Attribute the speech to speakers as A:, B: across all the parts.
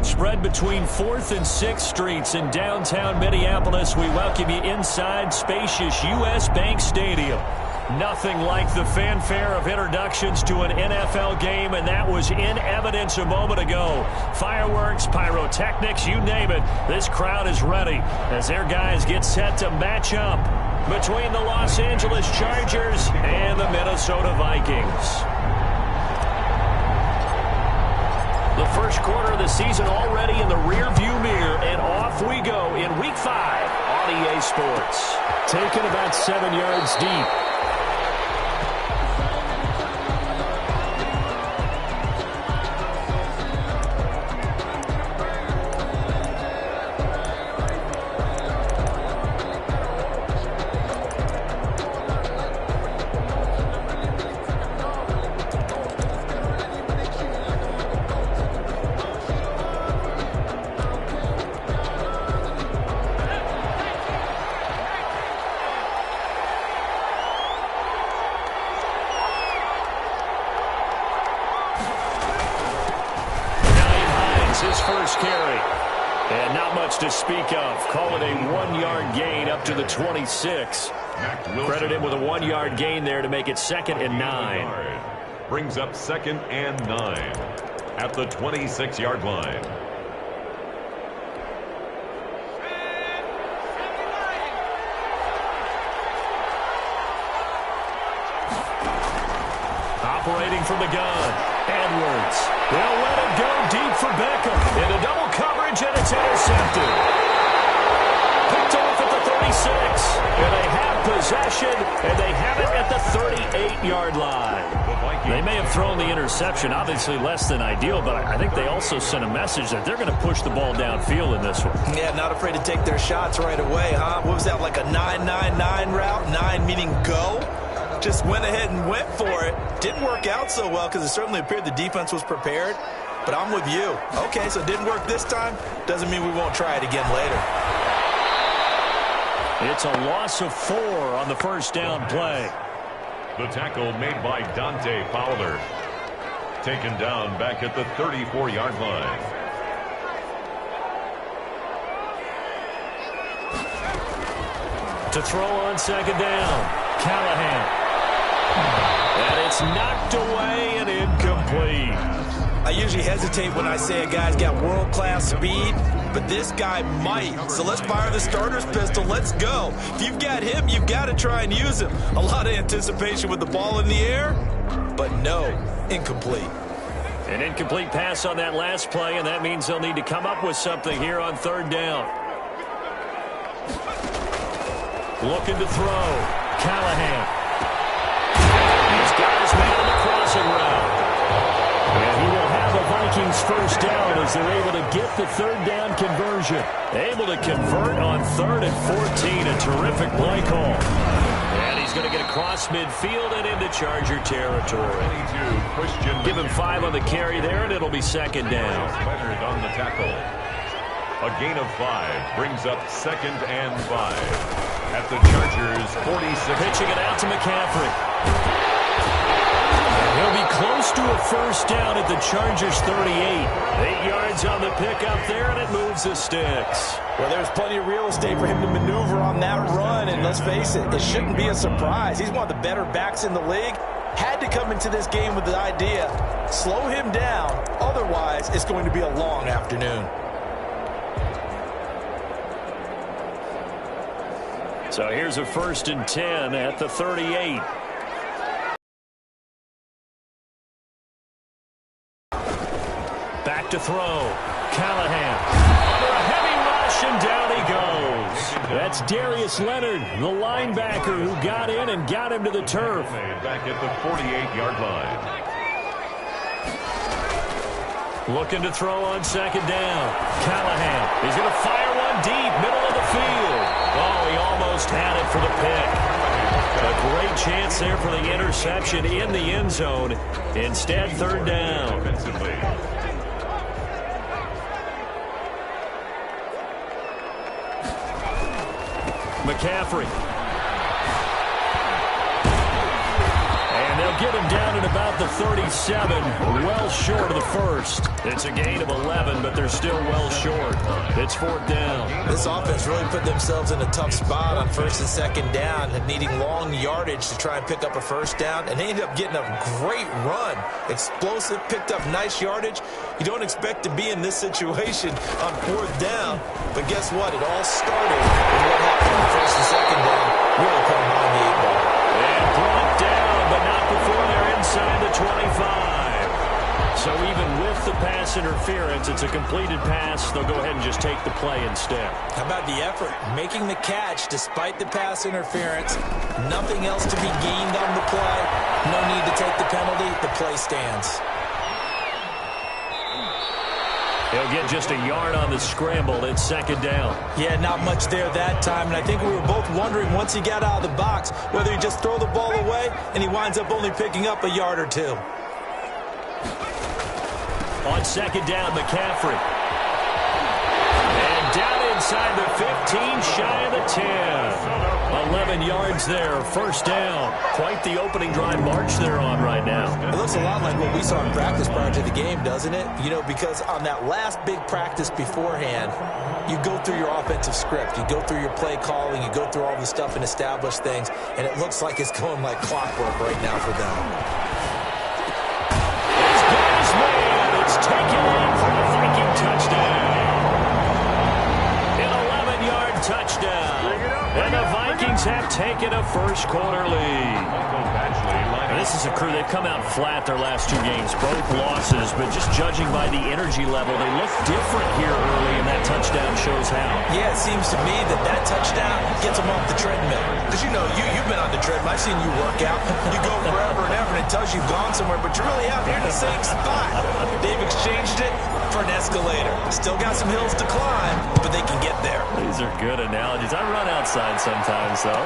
A: Spread between 4th and 6th Streets in downtown Minneapolis. We welcome you inside spacious U.S. Bank Stadium. Nothing like the fanfare of introductions to an NFL game, and that was in evidence a moment ago. Fireworks, pyrotechnics, you name it. This crowd is ready as their guys get set to match up between the Los Angeles Chargers and the Minnesota Vikings. The first quarter of the season already in the rearview mirror, and off we go in Week 5 on EA Sports. Taken about 7 yards deep. His first carry. And not much to speak of. Call it a 1-yard gain up to the 26. Credit him with a 1-yard gain there to make it 2nd and 9.
B: Brings up 2nd and 9 at the 26-yard line.
A: Operating from the gun. Edwards. They'll let it go deep for Beckham. Into double coverage, and it's intercepted. Picked off at the 36. And they have possession, and they have it at the 38-yard line. They may have thrown the interception, obviously less than ideal, but I think they also sent a message that they're going to push the ball downfield in this one.
C: Yeah, not afraid to take their shots right away, huh? What was that, like a 9-9-9 route? 9 meaning go? Just went ahead and went for it. Didn't work out so well because it certainly appeared the defense was prepared. But I'm with you. Okay, so it didn't work this time. Doesn't mean we won't try it again later.
A: It's a loss of 4 on the first down play.
B: The tackle made by Dante Fowler. Taken down back at the 34-yard line.
A: To throw on 2nd down, Callahan. And it's knocked away and incomplete.
C: I usually hesitate when I say a guy's got world-class speed, but this guy might. So let's fire the starter's pistol. Let's go. If you've got him, you've got to try and use him. A lot of anticipation with the ball in the air, but no, incomplete.
A: An incomplete pass on that last play, and that means they'll need to come up with something here on 3rd down. Looking to throw. Callahan. He's got his man on the crossing route. And he will have the Vikings first down as they're able to get the 3rd down conversion. Able to convert on 3rd and 14. A terrific play call. And he's going to get across midfield and into Charger territory. Give him 5 on the carry there, and it'll be 2nd down.
B: Leonard on the tackle. A gain of 5 brings up 2nd and 5 at the Chargers 46.
A: Pitching it out to McCaffrey. He'll be close to a first down at the Chargers 38. 8 yards on the pickup there, and it moves the sticks.
C: Well, there's plenty of real estate for him to maneuver on that run, and let's face it, it shouldn't be a surprise. He's one of the better backs in the league. Had to come into this game with the idea, slow him down, otherwise it's going to be a long afternoon.
A: So here's a 1st and 10 at the 38. Back to throw. Callahan. Under a heavy rush, and down he goes. That's Darius Leonard, the linebacker, who got in and got him to the turf.
B: Back at the 48-yard line.
A: Looking to throw on 2nd down. Callahan. He's going to fire one deep, middle of the field. Oh, he almost had it for the pick. A great chance there for the interception in the end zone. Instead, 3rd down. McCaffrey. And they'll get him down at about the 37, well short of the first. It's a gain of 11, but they're still well short. It's 4th down.
C: This offense really put themselves in a tough spot on 1st and 2nd down and needing long yardage to try and pick up a 1st down, and they ended up getting a great run. Explosive, picked up nice yardage. You don't expect to be in this situation on 4th down, but guess what? It all started with what happened on 1st and 2nd down. Really put them behind the 8 ball.
A: And brought down, but not before they're inside the 25. So even with the pass interference, it's a completed pass. They'll go ahead and just take the play instead.
C: How about the effort? Making the catch despite the pass interference. Nothing else to be gained on the play. No need to take the penalty. The play stands.
A: He'll get just a yard on the scramble. It's 2nd down.
C: Yeah, not much there that time. And I think we were both wondering once he got out of the box whether he just throw the ball away and he winds up only picking up a yard or two.
A: On 2nd down, McCaffrey. And down inside the 15, shy of the 10. 11 yards there, 1st down. Quite the opening drive march they're on right now.
C: It looks a lot like what we saw in practice prior to the game, doesn't it? You know, because on that last big practice beforehand, you go through your offensive script. You go through your play calling. You go through all the stuff and establish things. And it looks like it's going like clockwork right now for them.
A: He's got his man. It's taken in for the Viking touchdown. An 11-yard touchdown. And the Vikings have taken a 1st quarter lead. And this is a crew, they've come out flat their last 2 games, both losses, but just judging by the energy level, they look different here early, and that touchdown shows how.
C: Yeah, it seems to me that touchdown gets them off the treadmill. Because, you know, you've been on the treadmill. I've seen you work out. You go forever and ever, and it tells you you've gone somewhere, but you're really out here in the same spot. They've exchanged it for an escalator. Still got some hills to climb, but they can get there.
A: These are good analogies. I run outside sometimes, though.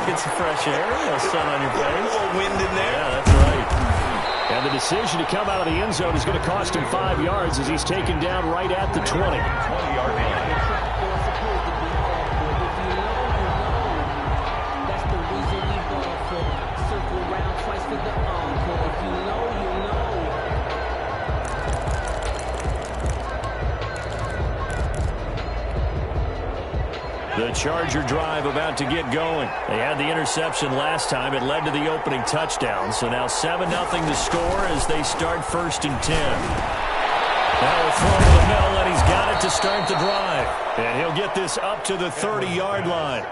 A: Get some fresh air, a little sun on your face.
C: A little wind in there.
A: Yeah, that's right. And the decision to come out of the end zone is going to cost him 5 yards as he's taken down right at the 20.
B: 20-yard line.
A: The Charger drive about to get going. They had the interception last time. It led to the opening touchdown. So now 7-0 to score as they start 1st and 10. Now a throw to the middle, and he's got it to start the drive. And he'll get this up to the 30-yard line.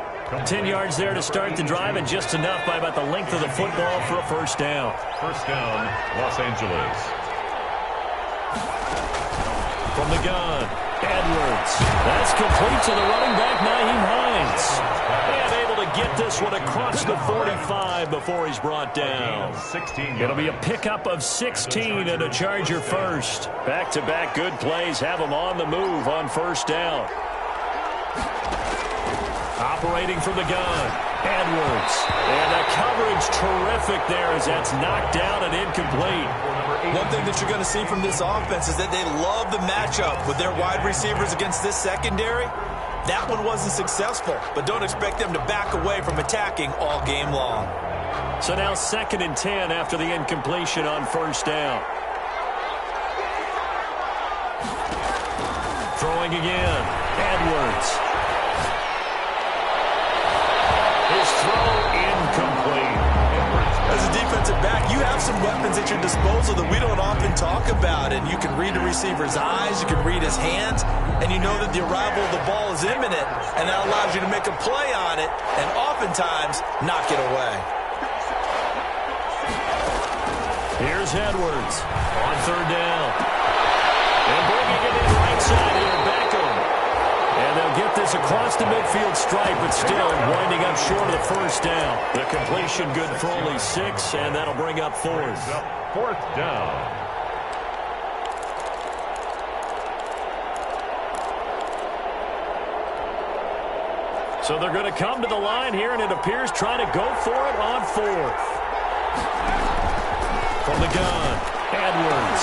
A: 10 yards there to start the drive, and just enough by about the length of the football for a 1st down.
B: 1st down, Los Angeles.
A: From the gun, Edwards. That's complete to the running back, Nyheim Hines. And able to get this one across the 45 before he's brought down. It'll be a pickup of 16 and a Charger 1st. Back-to-back good plays have him on the move on 1st down. Operating from the gun, Edwards. And the coverage terrific there as that's knocked down and incomplete.
C: One thing that you're going to see from this offense is that they love the matchup with their wide receivers against this secondary. That one wasn't successful, but don't expect them to back away from attacking all game long.
A: So now 2nd and 10 after the incompletion on 1st down. Throwing again, Edwards. His throw incomplete.
C: As a defensive back, you have some weapons at your disposal that we don't often talk about. And you can read a receiver's eyes, you can read his hands, and you know that the arrival of the ball is imminent. And that allows you to make a play on it and oftentimes knock it away.
A: Here's Edwards on 3rd down. And bringing it in right side here, Beckham. And they'll get this across the midfield stripe, but still winding up short of the 1st down. The completion good for only 6, and that'll bring up 4th.
B: 4th down.
A: So they're going to come to the line here, and it appears trying to go for it on 4th. From the gun, Edwards.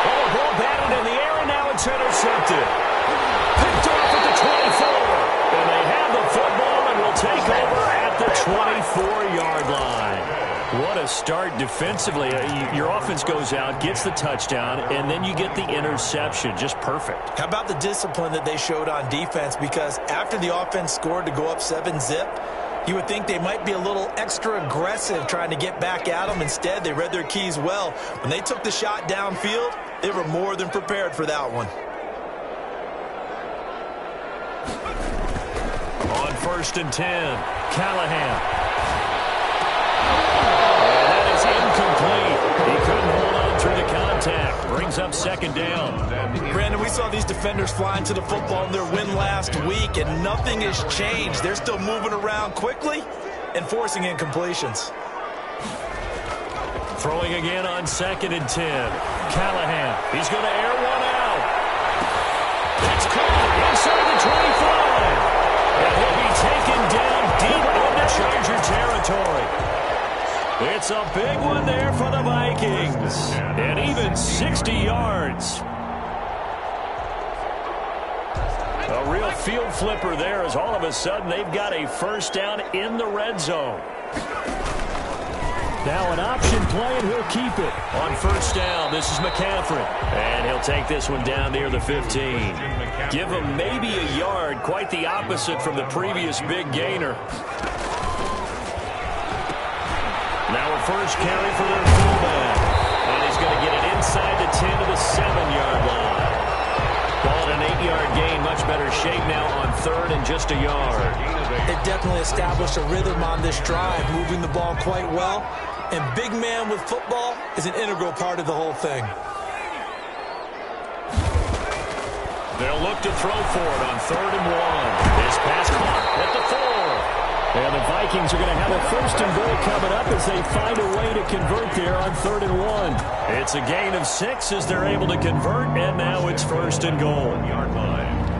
A: Oh, ball batted in the air, and now it's intercepted. Picked off at the 24. And they have the football and will take over at the 24-yard line. What a start defensively. Your offense goes out, gets the touchdown, and then you get the interception. Just perfect.
C: How about the discipline that they showed on defense? Because after the offense scored to go up 7-zip, you would think they might be a little extra aggressive trying to get back at them. Instead, they read their keys well. When they took the shot downfield, they were more than prepared for that one.
A: On 1st and 10, Callahan. Incomplete. He couldn't hold on through the contact. Brings up 2nd down.
C: Brandon, we saw these defenders flying to the football in their win last week, and nothing has changed. They're still moving around quickly and forcing incompletions.
A: Throwing again on 2nd and 10. Callahan. He's going to air one out. It's caught inside the 25. And he'll be taken down deep into Charger territory. It's a big one there for the Vikings. And even 60 yards. A real field flipper there as all of a sudden they've got a 1st down in the red zone. Now an option play, and he'll keep it. On 1st down, this is McCaffrey. And he'll take this one down near the 15. Give him maybe a yard, quite the opposite from the previous big gainer. Now a 1st carry for their fullback. And he's going to get it inside the 10 to the 7-yard line. Call it an 8-yard gain. Much better shape now on 3rd and just a yard.
C: They've definitely established a rhythm on this drive, moving the ball quite well. And big man with football is an integral part of the whole thing.
A: They'll look to throw for it on 3rd and 1. This pass clock at the 4. And the Vikings are going to have a 1st and goal coming up as they find a way to convert there on 3rd and 1. It's a gain of 6 as they're able to convert, and now it's 1st and goal.
B: Yard line.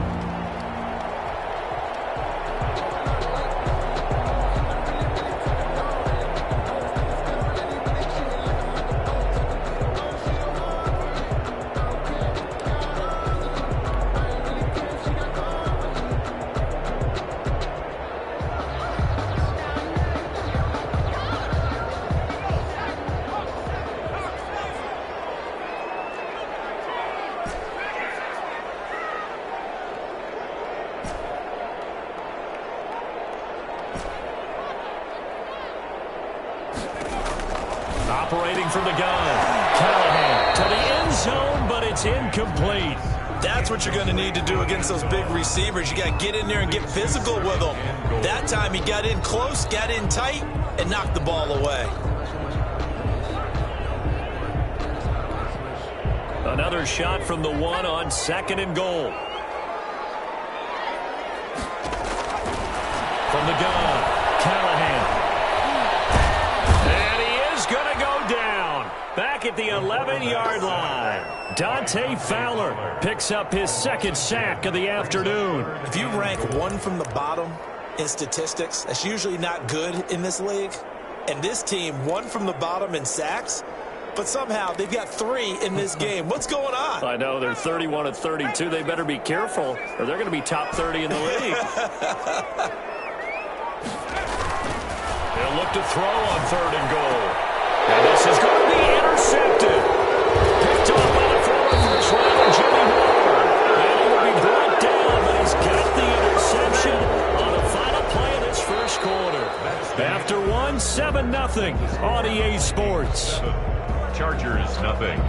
A: Operating from the gun. Callahan to the end zone, but it's incomplete.
C: That's what you're going to need to do against those big receivers. You got to get in there and get physical with them. That time he got in close, got in tight, and knocked the ball away.
A: Another shot from the 1 on 2nd and goal. From the gun, Callahan. Going to go down back at the 11-yard line. Dante Fowler picks up his 2nd sack of the afternoon.
C: If you rank 1 from the bottom in statistics, that's usually not good in this league. And this team, 1 from the bottom in sacks, but somehow they've got 3 in this game. What's going on?
A: I know, they're 31 of 32. They better be careful, or they're going to be top 30 in the league. They'll look to throw on 3rd and goal. And this is going to be intercepted. Picked off by the former first-rounder, Jimmy Ward. And he will be brought down, but he's got the interception on the final play of this 1st quarter. After 1, 7-0 on EA Sports.
B: Chargers, nothing.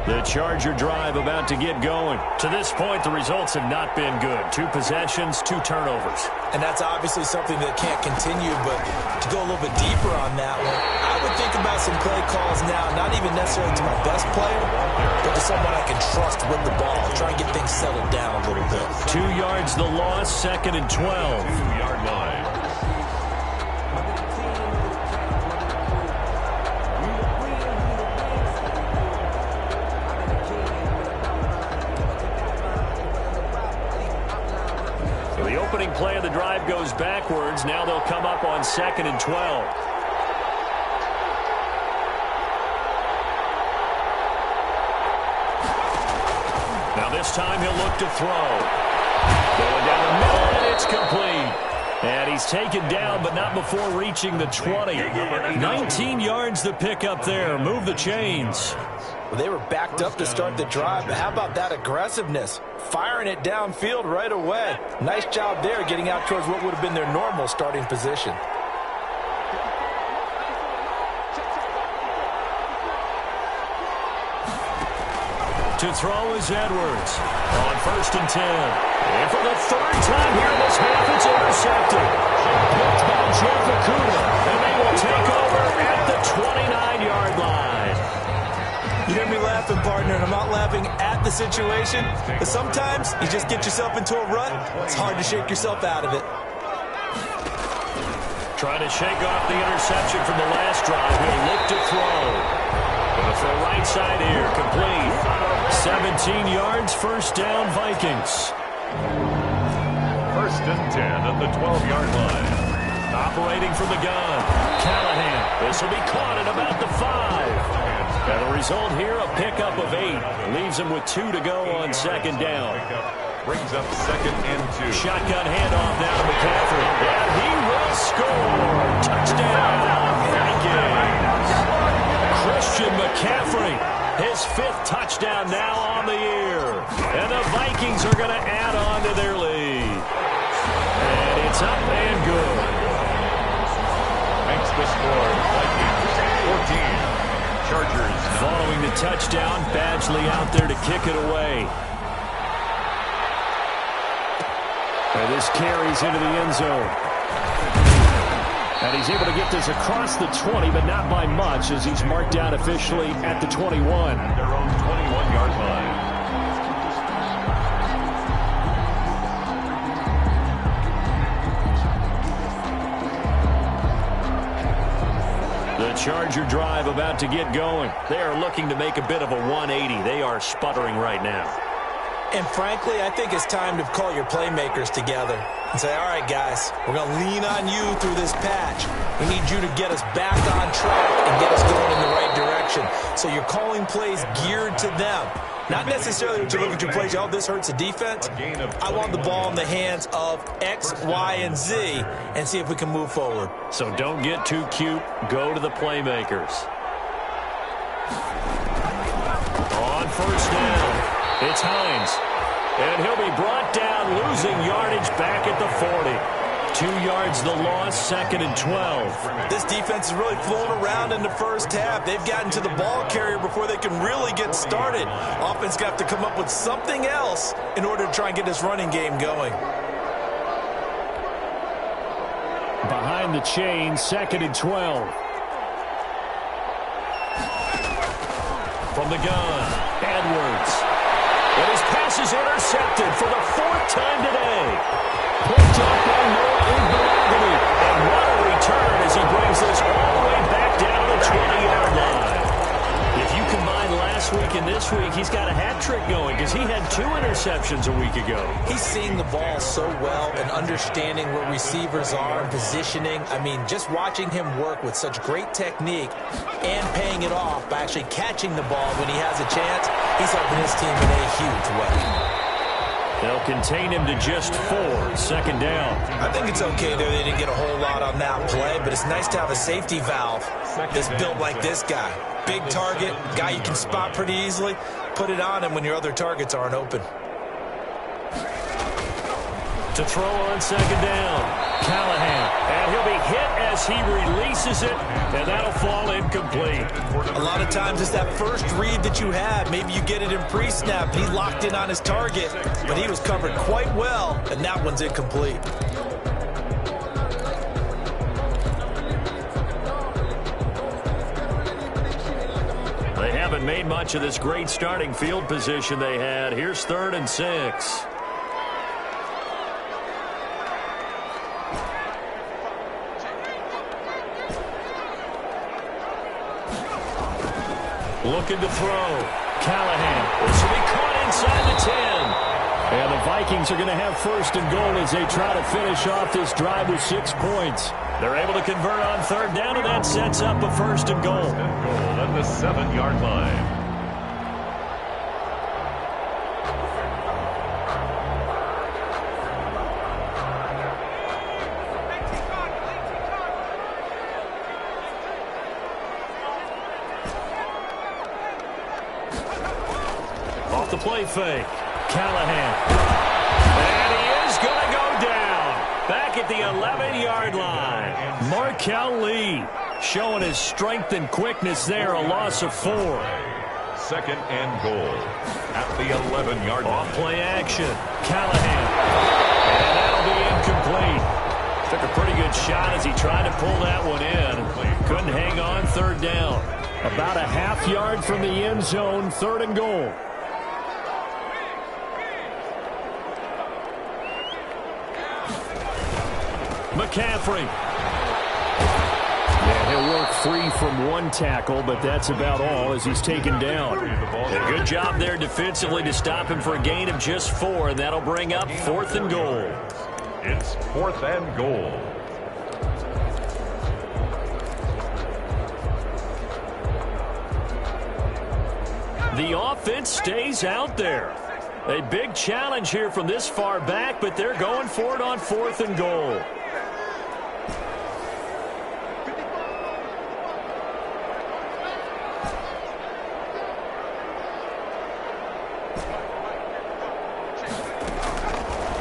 A: The Charger drive about to get going. To this point, the results have not been good. 2 possessions, 2 turnovers.
C: And that's obviously something that can't continue, but to go a little bit deeper on that one, I would think about some play calls now, not even necessarily to my best player, but to someone I can trust with the ball. Try and get things settled down a little bit.
A: 2 yards the loss, 2nd and 12.
B: 2-yard line.
A: The opening play of the drive goes backwards. Now they'll come up on 2nd and 12. Now this time he'll look to throw. Going down the middle, and it's complete. And he's taken down, but not before reaching the 20. 19 yards to pick up there. Move the chains.
C: Well, they were backed up to start the drive, but how about that aggressiveness? Firing it downfield right away. Nice job there getting out towards what would have been their normal starting position.
A: To throw is Edwards on 1st and 10. And for the 3rd time here this half, it's intercepted. Picked by Jeff Okuda, and they will take over at the 29-yard line.
C: You hear me laughing, partner, and I'm not laughing at the situation, but sometimes you just get yourself into a rut. It's hard to shake yourself out of it.
A: Trying to shake off the interception from the last drive. He'll look to throw. Going to throw right side here, complete. 17 yards, 1st down, Vikings.
B: 1st and 10 at the 12-yard line.
A: Operating from the gun, Callahan. This will be caught at about the 5. And the result here, a pickup of 8. Leaves him with 2 to go on 2nd down.
B: Brings up 2nd and 2.
A: Shotgun handoff now to McCaffrey. And he will score. Touchdown, Vikings. Christian McCaffrey, his 5th touchdown now on the year. And the Vikings are going to add on to their lead. And it's up and good.
B: Makes the score. Vikings 14. Chargers.
A: Following the touchdown, Badgley out there to kick it away. And this carries into the end zone. And he's able to get this across the 20, but not by much, as he's marked down officially at the 21.
B: Their own 21-yard line.
A: The Charger drive about to get going. They are looking to make a bit of a 180. They are sputtering right now.
C: And frankly, I think it's time to call your playmakers together and say, all right, guys, we're going to lean on you through this patch. We need you to get us back on track and get us going in the right direction. So you're calling plays geared to them. Not necessarily what you look at your plays, oh, this hurts the defense. I want the ball in the hands of X, Y, and Z and see if we can move forward.
A: So don't get too cute. Go to the playmakers. On 1st down. It's Hines, and he'll be brought down, losing yardage back at the 40. 2 yards the loss, 2nd and 12.
C: This defense is really flown around in the first half. They've gotten to the ball carrier before they can really get started. Offense got to come up with something else in order to try and get this running game going.
A: Behind the chain, 2nd and 12. From the gun, Edwards. And his pass is intercepted for the 4th time today. Picked up by Noah Igbinoghene. And what a return as he brings this all the way back down the 20-yard line. If you combine last week and this week, he's got a hat trick going because he had 2 interceptions a week ago.
C: He's seeing the ball so well and understanding where receivers are and positioning. I mean, just watching him work with such great technique and paying it off by actually catching the ball when he has a chance, he's helping his team in a huge way.
A: They'll contain him to just 4, 2nd down.
C: I think it's okay there. They didn't get a whole lot on that play, but it's nice to have a safety valve that's built like this guy. Big target, guy you can spot pretty easily. Put it on him when your other targets aren't open.
A: To throw on 2nd down. Callahan, and he'll be hit as he releases it, and that'll fall incomplete.
C: A lot of times it's that first read that you have. Maybe you get it in pre-snap. He locked in on his target, but he was covered quite well, and that one's incomplete.
A: They haven't made much of this great starting field position they had. Here's 3rd and 6. Looking to throw. Callahan. This will be caught inside the 10. And the Vikings are going to have 1st and goal as they try to finish off this drive with 6 points. They're able to convert on 3rd down, and that sets up a 1st and goal.
B: At the 7-yard line.
A: Off the play fake. Callahan. And he is going to go down. Back at the 11-yard line. Markel Lee showing his strength and quickness there. A loss of 4.
B: Second and goal at the 11-yard line.
A: Off play action. Callahan. And that'll be incomplete. Took a pretty good shot as he tried to pull that one in. Couldn't hang on. Third down. About a half yard from the end zone. Third and goal. McCaffrey. Yeah, he'll work free from one tackle, but that's about all as he's taken down. A good job there defensively to stop him for a gain of just 4, and that'll bring up 4th and goal.
B: It's 4th and goal.
A: The offense stays out there. A big challenge here from this far back, but they're going for it on 4th and goal.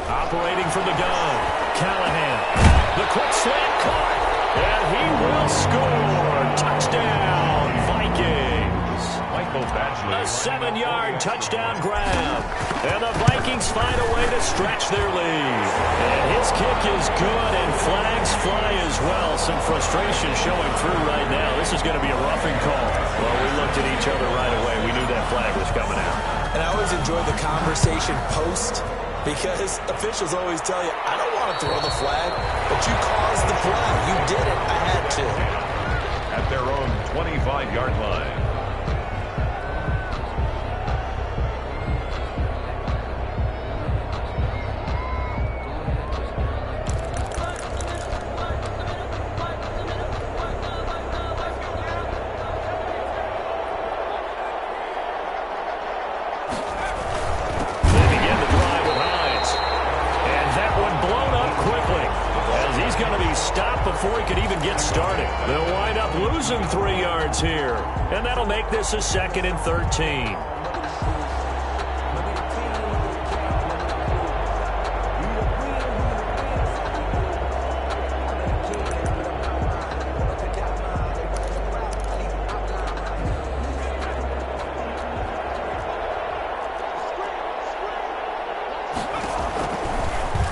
A: Operating from the gun, Callahan. The quick slant caught, and he will score. Touchdown, Vikings. A 7-yard touchdown grab. And the Vikings find a way to stretch their lead. And his kick is good, and flags fly as well. Some frustration showing through right now. This is going to be a roughing call. Well, we looked at each other right away. We knew that flag was coming out.
C: And I always enjoy the conversation post, because officials always tell you, I don't want to throw the flag, but you caused the play. You did it. I had to.
B: At their own 25-yard line.
A: Before he could even get started. They'll wind up losing 3 yards here. And that'll make this a 2nd and 13.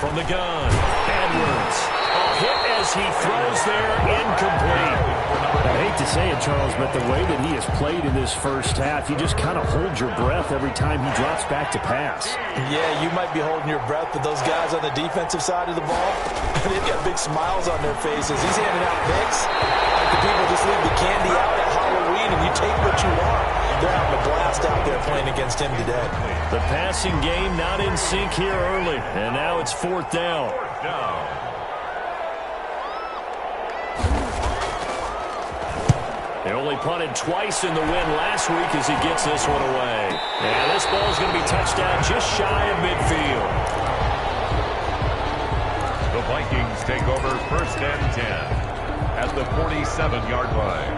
A: From the gun, Edwards. He throws there, incomplete.
D: I hate to say it, Charles, but the way that he has played in this first half, you just kind of hold your breath every time he drops back to pass.
C: Yeah, you might be holding your breath, but those guys on the defensive side of the ball, they've got big smiles on their faces. He's handing out picks like the people just leave the candy out at Halloween, and you take what you want. They're having a blast out there playing against him today.
A: The passing game not in sync here early, and now it's 4th down. They only punted twice in the win last week as he gets this one away. And this ball is going to be touched down just shy of midfield.
B: The Vikings take over 1st and 10 at the 47-yard line.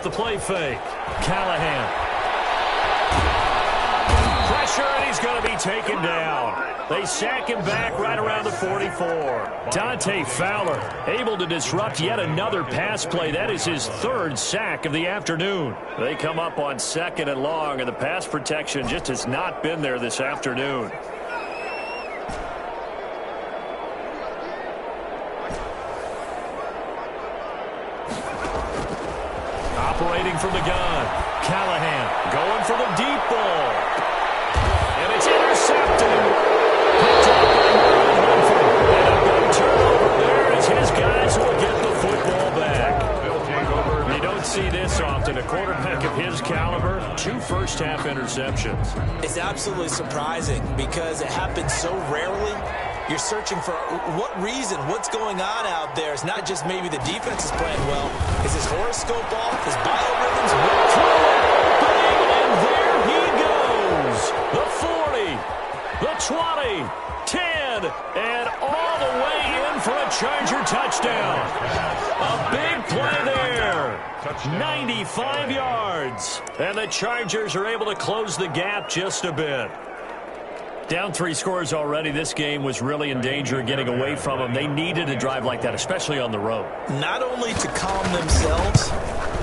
A: The play fake. Callahan. Pressure, and he's going to be taken down. They sack him back right around the 44. Dante Fowler able to disrupt yet another pass play. That is his 3rd sack of the afternoon. They come up on 2nd and long, and the pass protection just has not been there this afternoon. Operating from the gun, Callahan going for the deep ball. And it's intercepted. Picked up by Marlon Humphrey. And a big turnover there as his guys will get the football back. You don't see this often. A quarterback of his caliber, 2 first-half interceptions.
C: It's absolutely surprising because it happens so rarely. You're searching for what reason, what's going on out there. It's not just maybe the defense is playing well. Is his horoscope off? His biorhythms?
A: 20, 10, and all the way in for a Charger touchdown. A big play there. 95 yards. And the Chargers are able to close the gap just a bit. Down 3 scores already. This game was really in danger of getting away from them. They needed a drive like that, especially on the road.
C: Not only to calm themselves,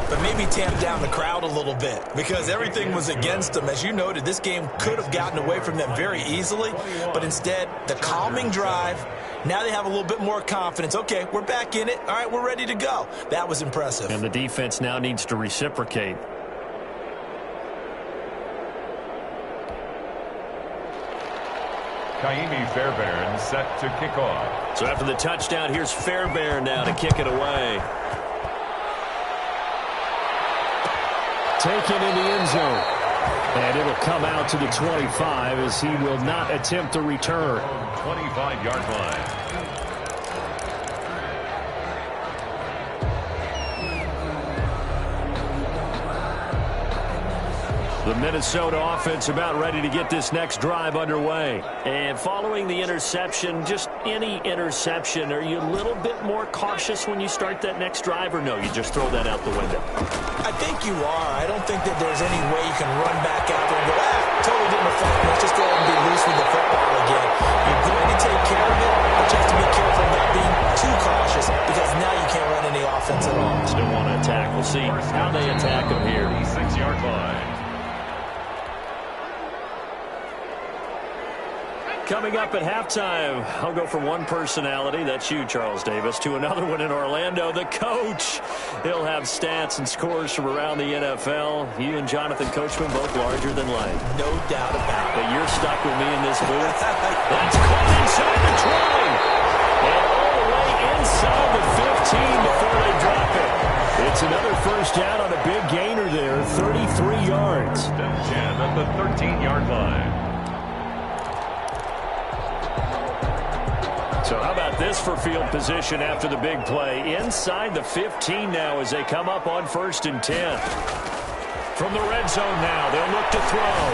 C: but maybe tamp down the crowd a little bit because everything was against them. As you noted, this game could have gotten away from them very easily, but instead, the calming drive, now they have a little bit more confidence. Okay, we're back in it. All right, we're ready to go. That was impressive.
A: And the defense now needs to reciprocate.
B: Kaimi Fairbairn set to kick off.
A: So after the touchdown, here's Fairbairn now to kick it away.
D: Taken in the end zone. And it'll come out to the 25 as he will not attempt a return.
B: 25-yard line.
A: The Minnesota offense about ready to get this next drive underway. And following the interception, just any interception, are you a little bit more cautious when you start that next drive, or no, you just throw that out the window?
C: I think you are. I don't think that there's any way you can run back out there and go, totally didn't affect me. Let's just go ahead and be loose with the football again. You're going to take care of it, but you have to be careful not being too cautious because now you can't run any offense at all.
A: Still want to attack. We'll see how they attack them here.
B: 6-yard line.
A: Coming up at halftime, I'll go from one personality, that's you, Charles Davis, to another one in Orlando, the coach. He'll have stats and scores from around the NFL. You and Jonathan Coachman both larger than life.
C: No doubt about it.
A: But you're stuck with me in this booth. That's caught inside the 20. And all the way inside the 15 before they drop it. It's another first down on a big gainer there, 33 yards.
B: Jam at the 13-yard line.
A: So how about this for field position after the big play? Inside the 15 now as they come up on 1st and 10. From the red zone now, they'll look to throw.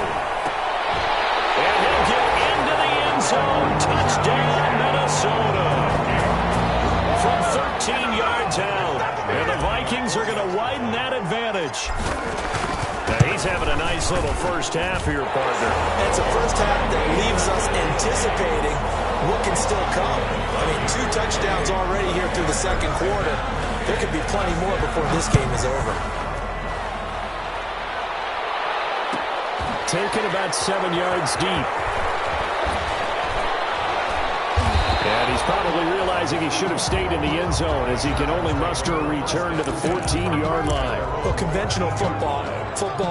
A: And he'll get into the end zone. Touchdown, Minnesota. From 13 yards out. And the Vikings are going to widen that advantage. Now he's having a nice little first half here, partner.
C: It's a first half that leaves us anticipating what can still come. I mean, 2 touchdowns already here through the second quarter. There could be plenty more before this game is over.
D: Taken about 7 yards deep. And he's probably realizing he should have stayed in the end zone as he can only muster a return to the 14-yard line.
C: Well, conventional football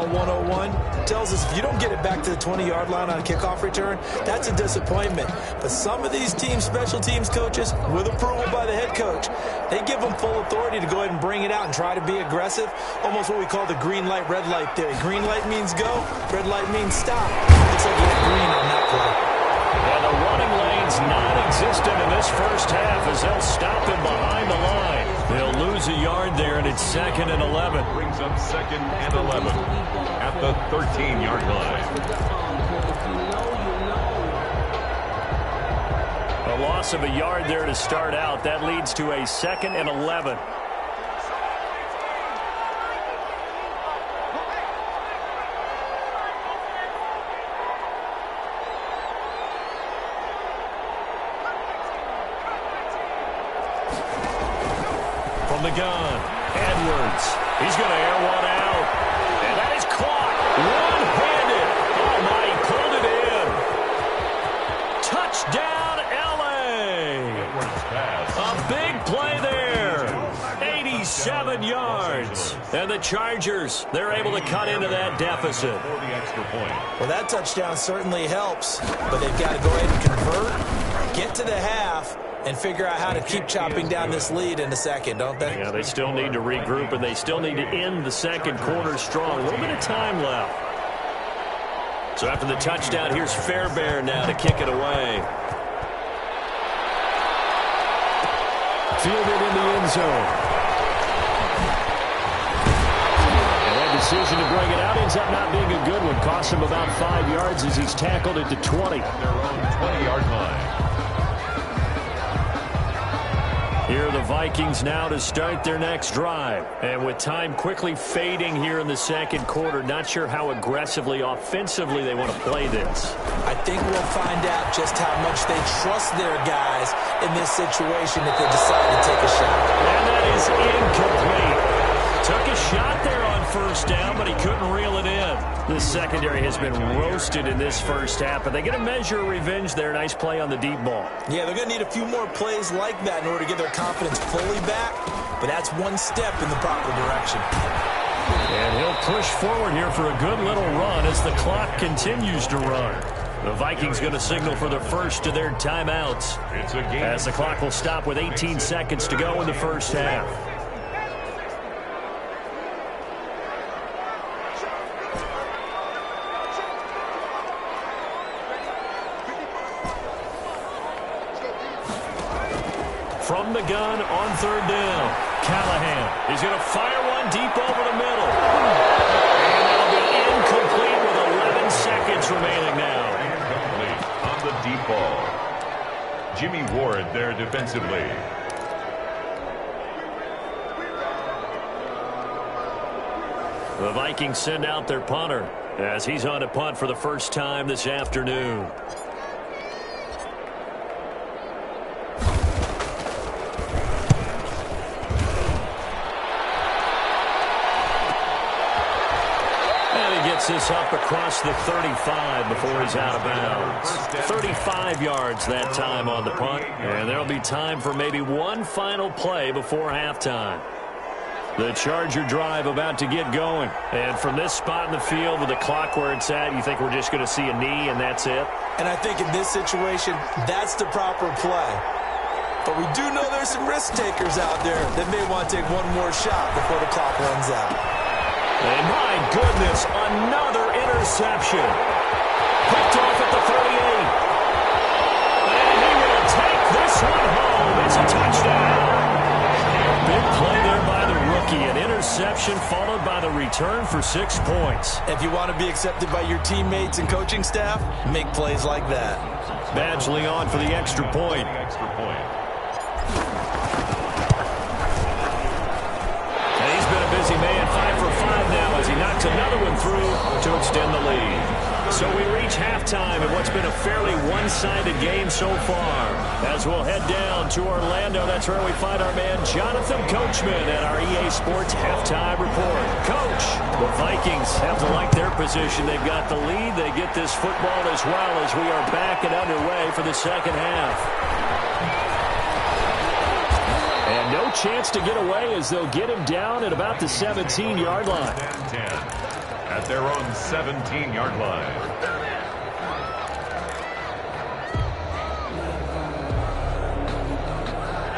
C: 101, tells us if you don't get it back to the 20-yard line on a kickoff return, that's a disappointment. But some of these teams, special teams coaches, with approval by the head coach, they give them full authority to go ahead and bring it out and try to be aggressive. Almost what we call the green light, red light theory. Green light means go, red light means stop. Looks like you hit green on that play.
A: And the running lane's non-existent in this first half as they'll stop him behind the line. They'll lose a yard there, and it's 2nd and 11.
B: Brings up 2nd and 11 at the 13-yard line.
A: A loss of a yard there to start out. That leads to a 2nd and 11. From the gun, Edwards. He's going to air one out. And that is caught. One-handed. Oh, my, he pulled it in. Touchdown, L.A. A big play there. 87 yards. And the Chargers, they're able to cut into that deficit.
B: For the extra point.
C: Well, that touchdown certainly helps, but they've got to go ahead and convert, get to the half, and figure out how to keep chopping down this lead in the second, don't they?
A: Yeah, they still need to regroup, and they still need to end the second quarter strong. A little bit of time left. So after the touchdown, here's Fairbairn now to kick it away.
D: Fielded in the end zone. And that
A: decision to bring it out ends up not being a good one. Cost him about 5 yards as he's tackled at the 20.
B: Their own 20-yard line.
A: Here are the Vikings now to start their next drive. And with time quickly fading here in the second quarter, not sure how aggressively, offensively they want to play this.
C: I think we'll find out just how much they trust their guys in this situation if they decide to take a shot.
A: And that is incomplete. Took a shot there on first down, but he couldn't reel it in. This secondary has been roasted in this first half, but they get a measure of revenge there. Nice play on the deep ball.
C: Yeah, they're going to need a few more plays like that in order to get their confidence fully back, but that's one step in the proper direction.
A: And he'll push forward here for a good little run as the clock continues to run. The Vikings going to signal for the first of their timeouts
B: It's a game
A: as the clock will stop with 18 seconds to go in the first half. From the gun on third down, Callahan. He's going to fire one deep over the middle. And that'll be incomplete with 11 seconds remaining now.
B: Incomplete on the deep ball. Jimmy Ward there defensively.
A: The Vikings send out their punter as he's on a punt for the first time this afternoon. This up across the 35 before he's out of bounds. 35 yards that time on the punt, and there'll be time for maybe one final play before halftime. The Charger drive about to get going, and from this spot in the field with the clock where it's at, you think we're just going to see a knee and that's it?
C: And I think in this situation, that's the proper play. But we do know there's some risk takers out there that may want to take one more shot before the clock runs out.
A: And my goodness, another interception. Picked off at the 38. And he will take this one home. It's a touchdown. Big play there by the rookie. An interception followed by the return for 6 points.
C: If you want to be accepted by your teammates and coaching staff, make plays like that.
A: Badgley on for the extra point.
B: Extra point.
A: And he's been a busy man, 5 for 5 now as he knocks another one through to extend the lead. So we reach halftime in what's been a fairly one-sided game so far. As we'll head down to Orlando, that's where we find our man Jonathan Coachman at our EA Sports Halftime Report. Coach, the Vikings have to like their position. They've got the lead. They get this football as well as we are back and underway for the second half. And no chance to get away as they'll get him down at about the 17-yard line.
B: 10 at their own 17-yard line.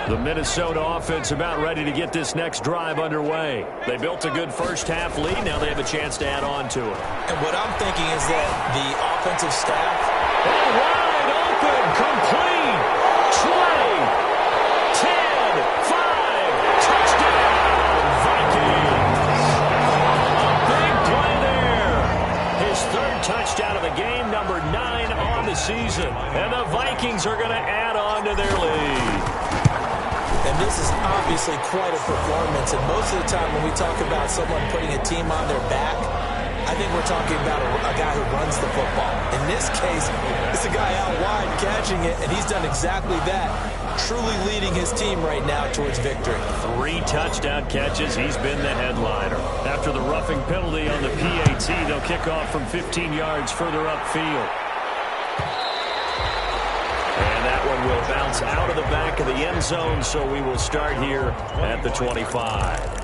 A: The Minnesota offense about ready to get this next drive underway. They built a good first-half lead. Now they have a chance to add on to it.
C: And what I'm thinking is that the offensive staff...
A: And wide open, complete, Trey, 10, 5, touchdown, Vikings. A big play there. His third touchdown of the game, number 9 on the season. And the Vikings are going to add on to their lead.
C: And this is obviously quite a performance. And most of the time when we talk about someone putting a team on their back, I think we're talking about a guy who runs the football. In this case, it's a guy out wide catching it, and he's done exactly that, truly leading his team right now towards victory.
A: 3 touchdown catches. He's been the headliner. After the roughing penalty on the PAT, they'll kick off from 15 yards further upfield. And that one will bounce out of the back of the end zone, so we will start here at the 25.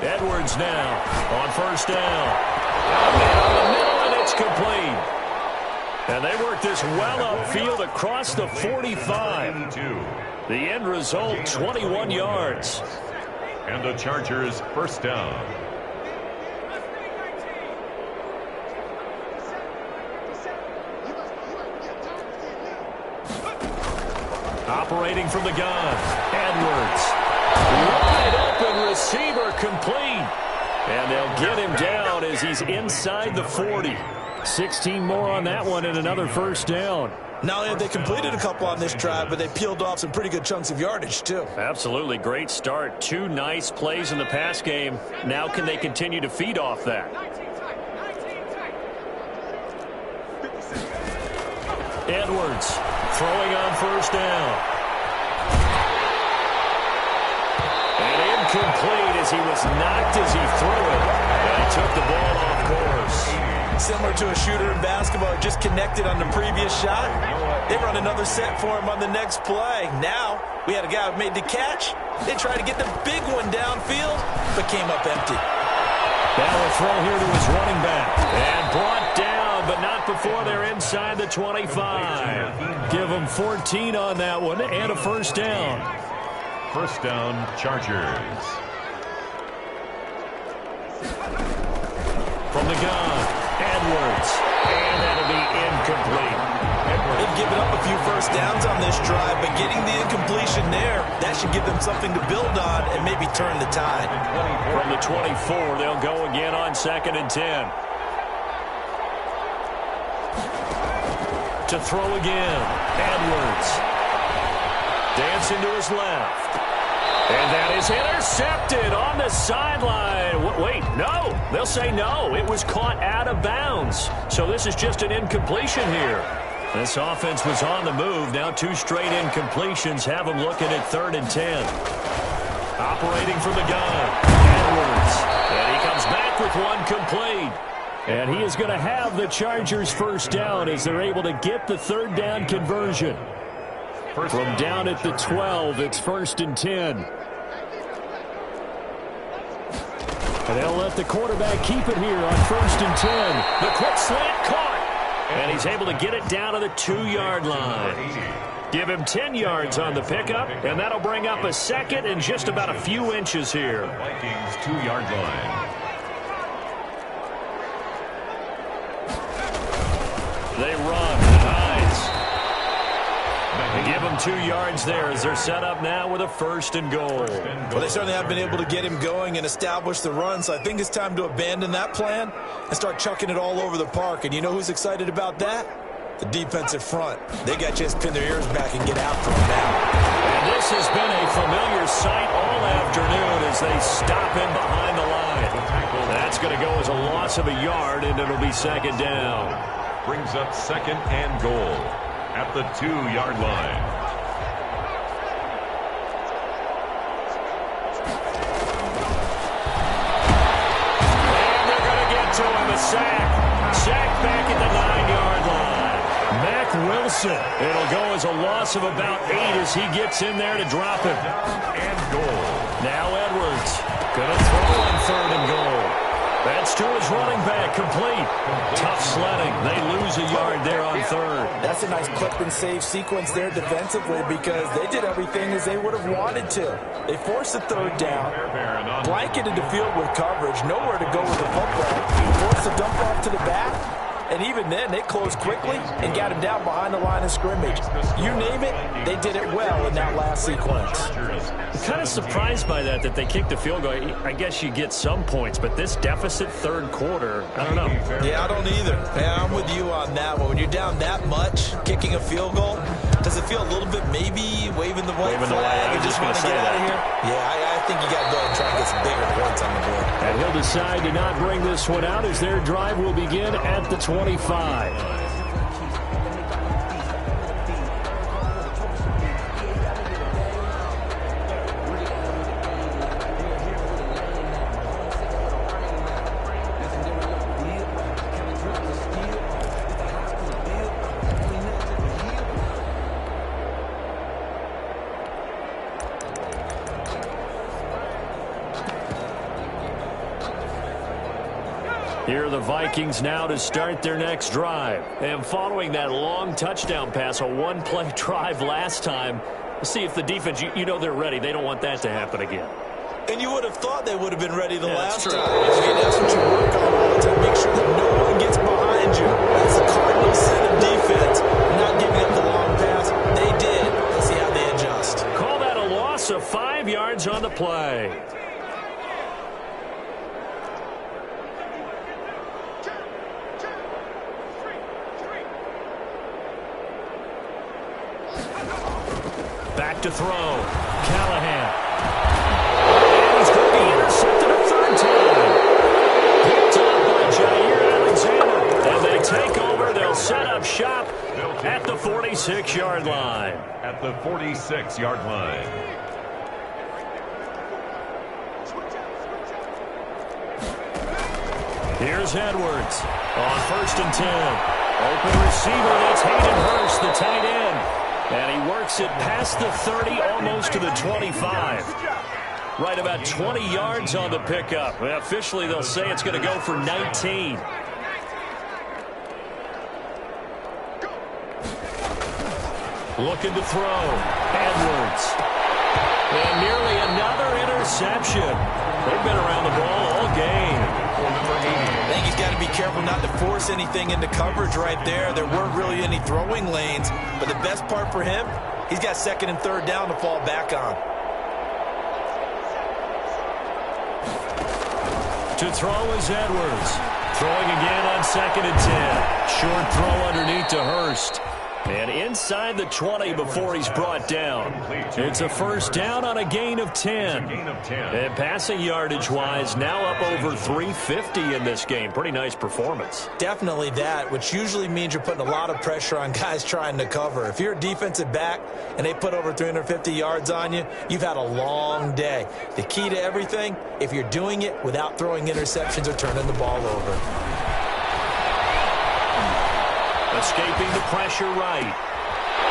A: Edwards now on first down. Down the middle, and it's complete. And they work this well upfield across the 45. The end result, 21 yards.
B: And the Chargers first down.
A: Operating from the gun, Edwards. Wide open receiver complete. And they'll get him down as he's inside the 40. 16 more on that one and another first down.
C: Not only have they completed a couple on this drive, but they peeled off some pretty good chunks of yardage, too.
A: Absolutely great start. 2 nice plays in the pass game. Now can they continue to feed off that? Edwards throwing on first down. And incomplete as he was knocked as he threw it. And he took the ball off course.
C: Similar to a shooter in basketball, just connected on the previous shot. They run another set for him on the next play. Now, we had a guy who made the catch. They tried to get the big one downfield, but came up empty.
A: Now a throw here to his running back. And brought down, but not before they're inside the 25. Give them 14 on that one and a first down.
B: First down, Chargers.
A: From the gun. Edwards, and that'll be incomplete.
C: They've given up a few first downs on this drive, but getting the incompletion there, that should give them something to build on and maybe turn the tide.
A: From the 24, they'll go again on 2nd and 10. To throw again, Edwards. Dancing to his left. And that is intercepted on the sideline. Wait, no. They'll say no. It was caught out of bounds. So this is just an incompletion here. This offense was on the move. Now 2 straight incompletions have them looking at 3rd and 10. Operating from the gun, Edwards. And he comes back with one complete. And he is going to have the Chargers first down as they're able to get the 3rd down conversion. From down at the 12, it's 1st and 10. And they'll let the quarterback keep it here on 1st and 10. The quick slant caught. And he's able to get it down to the 2-yard line. Give him 10 yards on the pickup, and that'll bring up a second and just about a few inches here.
B: Vikings 2-yard line.
A: They run. Nice. They give him 2 yards there as they're set up now with a 1st and goal.
C: Well, they certainly have been able to get him going and establish the run, so I think it's time to abandon that plan and start chucking it all over the park. And you know who's excited about that? The defensive front. They got just pin their ears back and get after him now.
A: And this has been a familiar sight all afternoon as they stop him behind the line. That's going to go as a loss of a yard, and it'll be 2nd down.
B: Brings up 2nd and goal at the 2-yard line.
A: And they're going to get to him, a sack. Sack back at the 9-yard line. Mac Wilson. It'll go as a loss of about 8 as he gets in there to drop him.
B: And goal.
A: Now Edwards going to throw on 3rd and goal. That's to his running back, complete. Tough sledding. They lose a yard there on 3rd.
C: That's a nice clip and save sequence there defensively because they did everything as they would have wanted to. They forced the 3rd down, blanketed the field with coverage, nowhere to go with the football, forced the dump off to the back, and even then they closed quickly and got him down behind the line of scrimmage. You name it, they did it well in that last sequence.
A: I'm kind of surprised by that they kicked the field goal. I guess you get some points, but this deficit 3rd quarter, I don't know.
C: Yeah, I don't either. Yeah, I'm with you on that one. When you're down that much, kicking a field goal, does it feel a little bit maybe waving the white flag and just want to get out of here? Yeah, I think you got to go and try and get some bigger points on the board.
A: And he'll decide to not bring this one out as their drive will begin at the 25. Here are the Vikings now to start their next drive. And following that long touchdown pass, a one-play drive last time, we'll see if the defense, you know they're ready. They don't want that to happen again.
C: And you would have thought they would have been ready the last time.
A: True.
C: That's what you work on all the time. Make sure that no one gets behind you. That's the Cardinals set of defense. Not giving up the long pass. They did. Let's see how they adjust.
A: Call that a loss of 5 yards on the play. Back to throw. Callahan. And he's going to be intercepted a third time. Picked up by Jair Alexander. And they take over. They'll set up shop at the 46-yard line.
B: At the 46-yard line.
A: Here's Edwards on 1st and 10. Open receiver, that's Hayden Hurst, the tight end. And he works it past the 30, almost to the 25. Right about 20 yards on the pickup. Well, officially, they'll say it's going to go for 19. Looking to throw. Edwards. And nearly another interception. They've been around the ball all game.
C: I think he's got to be careful not to force anything into coverage right there. There weren't really any throwing lanes. But the best part for him, he's got 2nd and 3rd down to fall back on.
A: To throw is Edwards. Throwing again on 2nd and 10. Short throw underneath to Hurst. And inside the 20 before he's brought down. It's a first down on a gain of 10. And passing yardage-wise, now up over 350 in this game. Pretty nice performance.
C: Definitely that, which usually means you're putting a lot of pressure on guys trying to cover. If you're a defensive back and they put over 350 yards on you, you've had a long day. The key to everything, if you're doing it without throwing interceptions or turning the ball over.
A: Escaping the pressure right.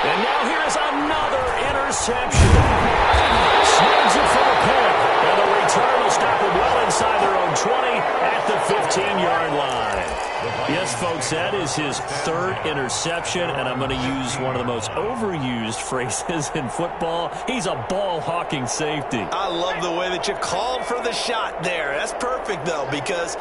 A: And now here's another interception. Snags it for the pick. And the return will stop it well inside their own 20 at the 15-yard line. Yes, folks, that is his 3rd interception, and I'm going to use one of the most overused phrases in football. He's a ball-hawking safety.
C: I love the way that you called for the shot there. That's perfect, though, because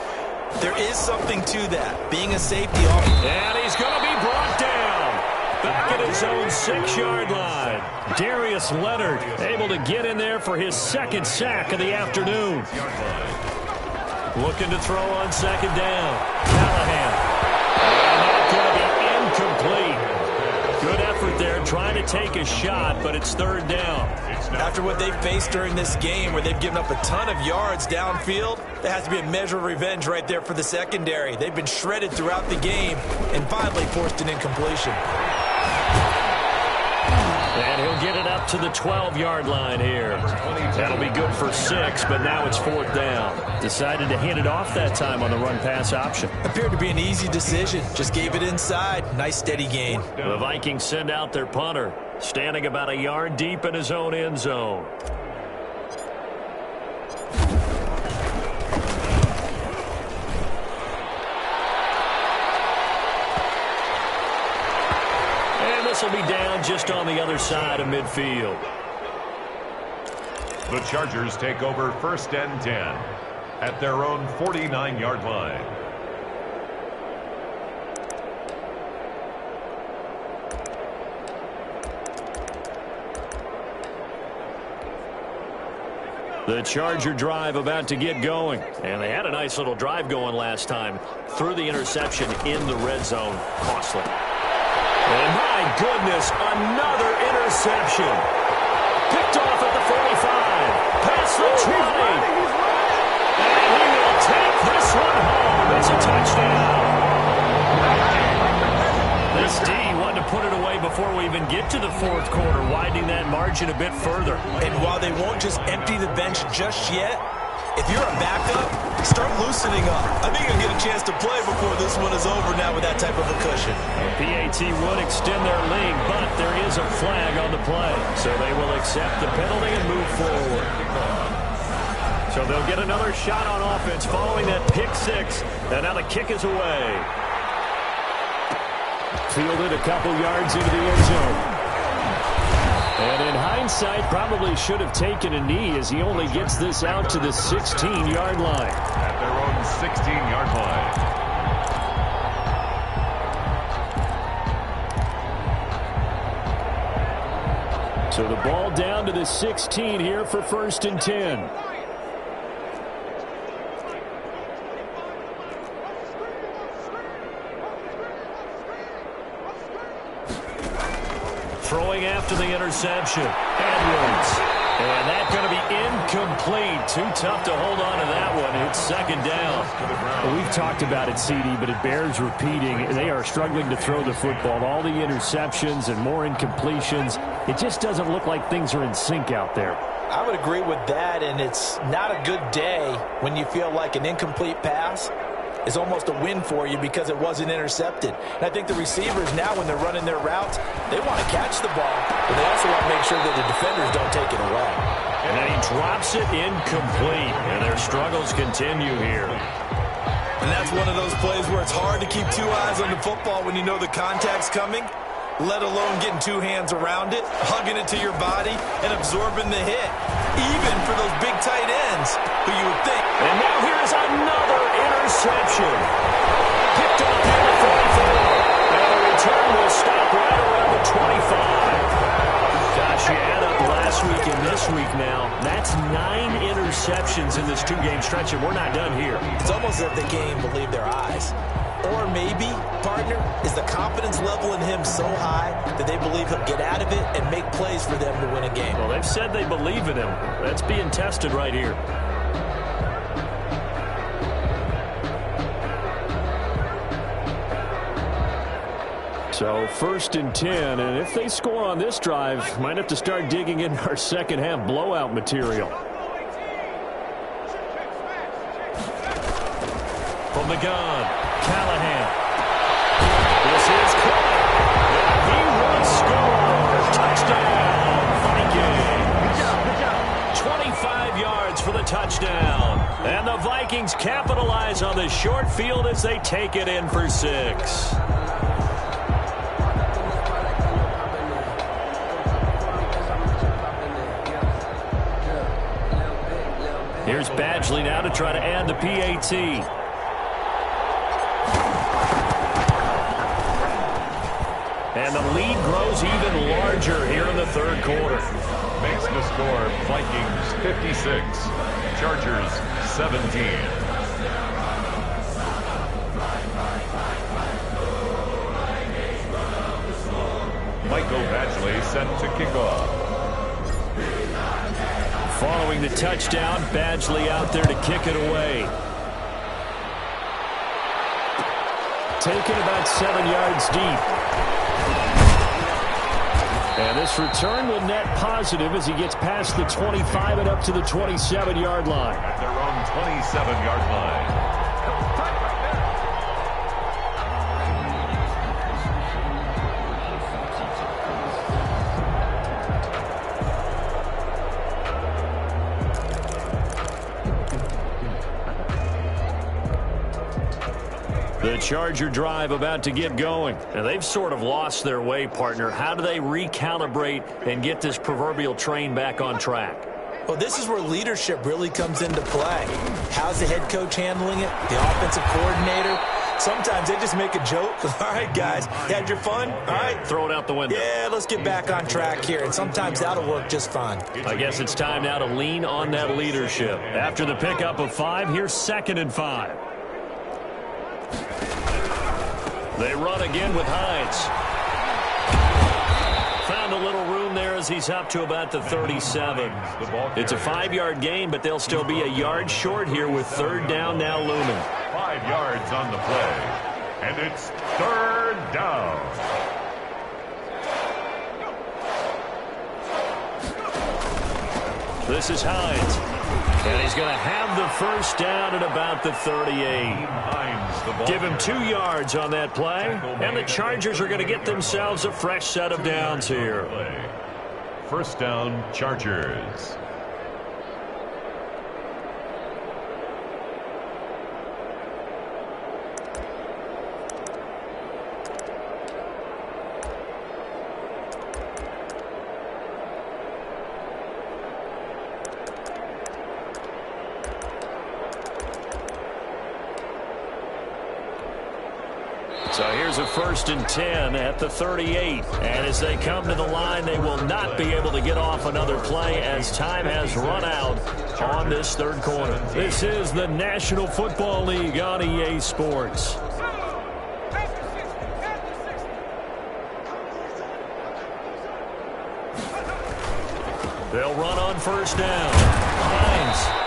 C: there is something to that. Being a safety.
A: And he's going to be brought down. Back at his own 6-yard line. Darius Leonard able to get in there for his 2nd sack of the afternoon. Looking to throw on 2nd down. Callahan. And that's going to be incomplete. Good effort there trying to take a shot, but it's 3rd down.
C: After what they've faced during this game where they've given up a ton of yards downfield, there has to be a measure of revenge right there for the secondary. They've been shredded throughout the game and finally forced an incompletion.
A: And he'll get it up to the 12-yard line here. That'll be good for 6, but now it's 4th down. Decided to hand it off that time on the run-pass option.
C: Appeared to be an easy decision. Just gave it inside. Nice steady gain.
A: The Vikings send out their punter, standing about a yard deep in his own end zone. And this will be down just on the other side of midfield.
B: The Chargers take over 1st and 10 at their own 49-yard line.
A: The Charger drive about to get going. And they had a nice little drive going last time. Through the interception in the red zone. Costly. And my goodness, another interception. Picked off at the 45. Past the 20. And he will take this one home. It's a touchdown. This D wanted to put it away before we even get to the 4th quarter, widening that margin a bit further.
C: And while they won't just empty the bench just yet, if you're a backup, start loosening up. I think you'll get a chance to play before this one is over now with that type of a cushion.
A: PAT would extend their lead, but there is a flag on the play. So they will accept the penalty and move forward. So they'll get another shot on offense following that pick six. And now the kick is away. Fielded a couple yards into the end zone. And in hindsight, probably should have taken a knee as he only gets this out to the 16-yard line.
B: At their own 16-yard line.
A: So the ball down to the 16 here for 1st and 10. Throwing after the interception. Edwards. And that's going to be incomplete. Too tough to hold on to that one. It's 2nd down.
D: Well, we've talked about it, CD, but it bears repeating. They are struggling to throw the football. All the interceptions and more incompletions. It just doesn't look like things are in sync out there.
C: I would agree with that, and it's not a good day when you feel like an incomplete pass is almost a win for you because it wasn't intercepted. And I think the receivers now, when they're running their routes, they want to catch the ball, but they also want to make sure that the defenders don't take it away.
A: And then he drops it incomplete, and their struggles continue here.
C: And that's one of those plays where it's hard to keep two eyes on the football when you know the contact's coming, let alone getting two hands around it, hugging it to your body, and absorbing the hit, even for those big tight ends who you would think.
A: And now here's another interception. Picked off here at 44. And the return will stop right around the 25. Gosh, you add up last week and this week now. That's 9 interceptions in this two-game stretch, and we're not done here.
C: It's almost as if they can't even believe their eyes. Or maybe, partner, is the confidence level in him so high that they believe he'll get out of it and make plays for them to win a game.
A: Well, they've said they believe in him. That's being tested right here. So 1st and 10, and if they score on this drive, might have to start digging in our second half blowout material. From the gun, Callahan. This is caught. And he will score. Touchdown, Vikings. 25 yards for the touchdown. And the Vikings capitalize on the short field as they take it in for 6. Here's Badgley now to try to add the PAT. And the lead grows even larger here in the 3rd quarter.
B: Makes the score Vikings 56, Chargers 17. Michael Badgley set to kick off.
A: Following the touchdown, Badgley out there to kick it away. Taken about 7 yards deep. And this return will net positive as he gets past the 25 and up to the 27-yard line.
B: At their own 27-yard line.
A: The Charger drive about to get going. And they've sort of lost their way, partner. How do they recalibrate and get this proverbial train back on track?
C: Well, this is where leadership really comes into play. How's the head coach handling it? The offensive coordinator? Sometimes they just make a joke. All right, guys, you had your fun? All right.
A: Throw it out the window.
C: Yeah, let's get back on track here. And sometimes that'll work just fine.
A: I guess it's time now to lean on that leadership. After the pickup of 5, here's 2nd and 5. They run again with Hines. Found a little room there as he's up to about the 37. It's a 5-yard gain, but they'll still be a yard short here with 3rd down now looming.
B: 5 yards on the play, and it's 3rd down.
A: This is Hines. And he's going to have the 1st down at about the 38. Give him 2 yards on that play, and the Chargers are going to get themselves a fresh set of downs here.
B: 1st down, Chargers.
A: Here's a 1st and 10 at the 38. And as they come to the line, they will not be able to get off another play as time has run out on this third quarter. This is the National Football League on EA Sports. They'll run on 1st down. Hines.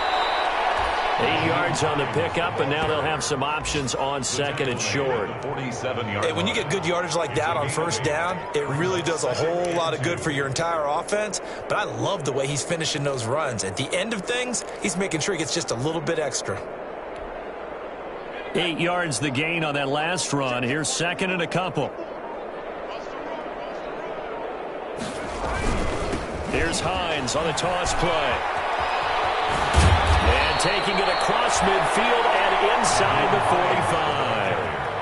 A: 8 yards on the pickup, and now they'll have some options on 2nd and short.
B: 47-yard
C: Hey, when you get good yardage like that on 1st down, it really does a whole lot of good for your entire offense. But I love the way he's finishing those runs. At the end of things, he's making sure he gets just a little bit extra.
A: 8 yards the gain on that last run. Here's 2nd and a couple. Here's Hines on the toss play. And taking it across midfield and inside the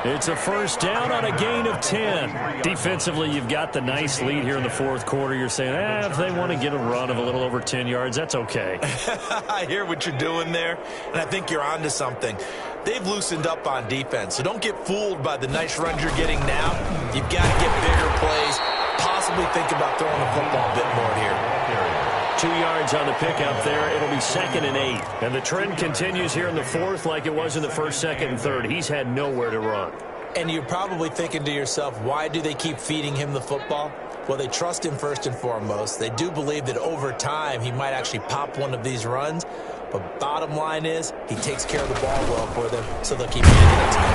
A: 45. It's a 1st down on a gain of 10. Defensively, you've got the nice lead here in the 4th quarter. You're saying, if they want to get a run of a little over 10 yards, that's okay.
C: I hear what you're doing there, and I think you're onto something. They've loosened up on defense, so don't get fooled by the nice runs you're getting now. You've got to get bigger plays. Possibly think about throwing the football a bit more here.
A: 2 yards on the pickup there. It'll be 2nd and 8. And the trend continues here in the 4th like it was in the 1st, 2nd, and 3rd. He's had nowhere to run.
C: And you're probably thinking to yourself, why do they keep feeding him the football? Well, they trust him first and foremost. They do believe that over time he might actually pop one of these runs. But bottom line is he takes care of the ball well for them, so they'll keep handing it to him.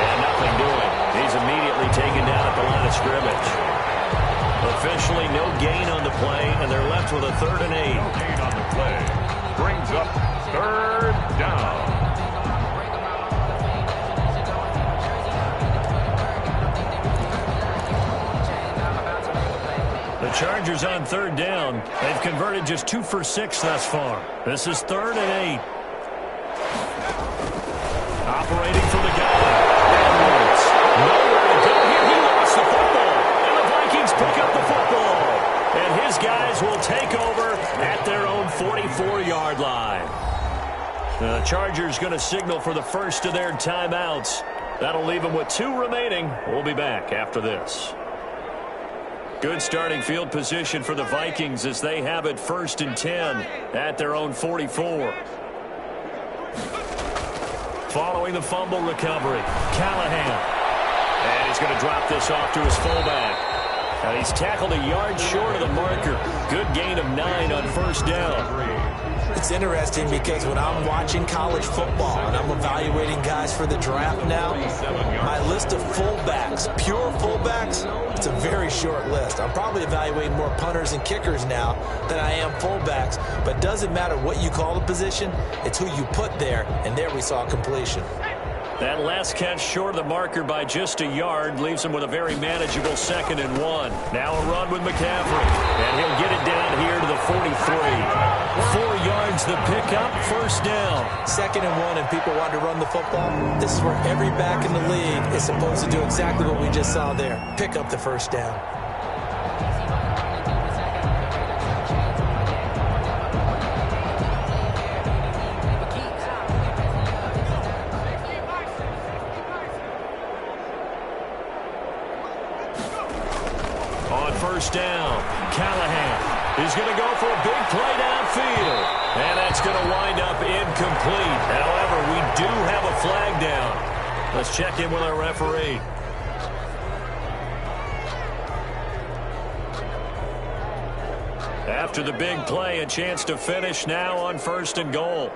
A: And nothing doing. He's immediately taken down at the line of scrimmage. Officially no gain on the play, and they're left with a 3rd and 8.
B: No gain on the play. Brings up 3rd down.
A: The Chargers on 3rd down. They've converted just 2 for 6 thus far. This is 3rd and 8. Operating for the guy. Edwards. Nowhere to go here. He lost the football. And the Vikings pick up the football. And his guys will take over at their own 44-yard line. The Chargers going to signal for the first of their timeouts. That'll leave them with 2 remaining. We'll be back after this. Good starting field position for the Vikings as they have it 1st and 10 at their own 44. Following the fumble recovery, Callahan. And he's going to drop this off to his fullback. And he's tackled a yard short of the marker. Good gain of 9 on 1st down.
C: It's interesting because when I'm watching college football and I'm evaluating guys for the draft now, my list of fullbacks, pure fullbacks, it's a very short list. I'm probably evaluating more punters and kickers now than I am fullbacks. But it doesn't matter what you call the position, it's who you put there, and there we saw completion.
A: That last catch short of the marker by just a yard leaves him with a very manageable 2nd and 1. Now a run with McCaffrey, and he'll get it down here to the 43. 4 yards the pickup, 1st down.
C: 2nd and 1, and people want to run the football. This is where every back in the league is supposed to do exactly what we just saw there. Pick up the 1st down.
A: On 1st down, Callahan is going to go for a big play downfield. And that's going to wind up incomplete. However, we do have a flag down. Let's check in with our referee. After the big play, a chance to finish now on 1st and goal.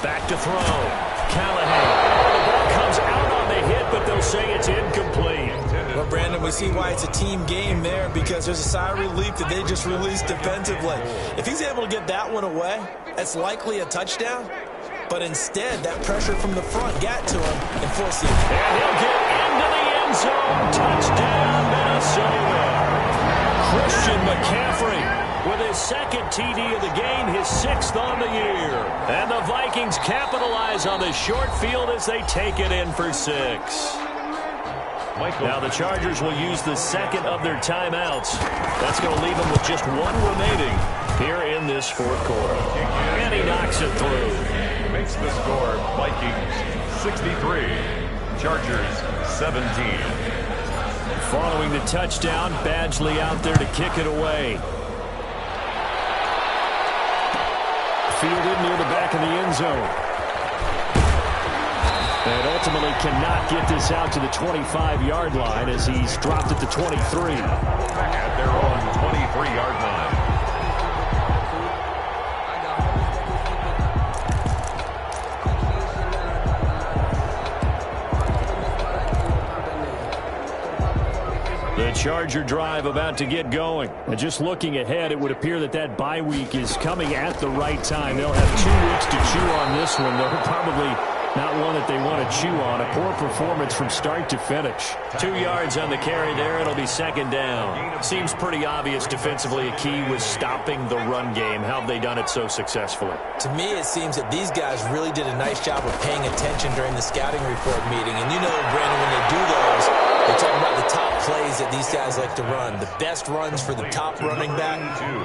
A: Back to throw. Callahan. The ball comes out on the hit, but they'll say it's incomplete.
C: Well, Brandon, we see why it's a team game there because there's a sigh of relief that they just released defensively. If he's able to get that one away, that's likely a touchdown. But instead, that pressure from the front got to him and forced him.
A: And he'll get into the end zone. Touchdown, Minnesota. Christian McCaffrey with his 2nd TD of the game, his 6th on the year. And the Vikings capitalize on the short field as they take it in for 6. Now the Chargers will use the 2nd of their timeouts. That's going to leave them with just 1 remaining here in this 4th quarter. and he knocks it through.
B: Makes the score Vikings 63, Chargers 17.
A: Following the touchdown, Badgley out there to kick it away. Fielded near the back of the end zone. And ultimately cannot get this out to the 25-yard line as he's dropped at the 23.
B: At their own 23-yard line.
A: The Charger drive about to get going. And just looking ahead, it would appear that that bye week is coming at the right time. They'll have 2 weeks to chew on this one, though probably not one that they want to chew on. A poor performance from start to finish. 2 yards on the carry there. It'll be second down. Seems pretty obvious defensively a key was stopping the run game. How have they done it so successfully?
C: To me, it seems that these guys really did a nice job of paying attention during the scouting report meeting. And you know, Brandon, when they do those, they're talking about the top plays that these guys like to run. The best runs for the top running back,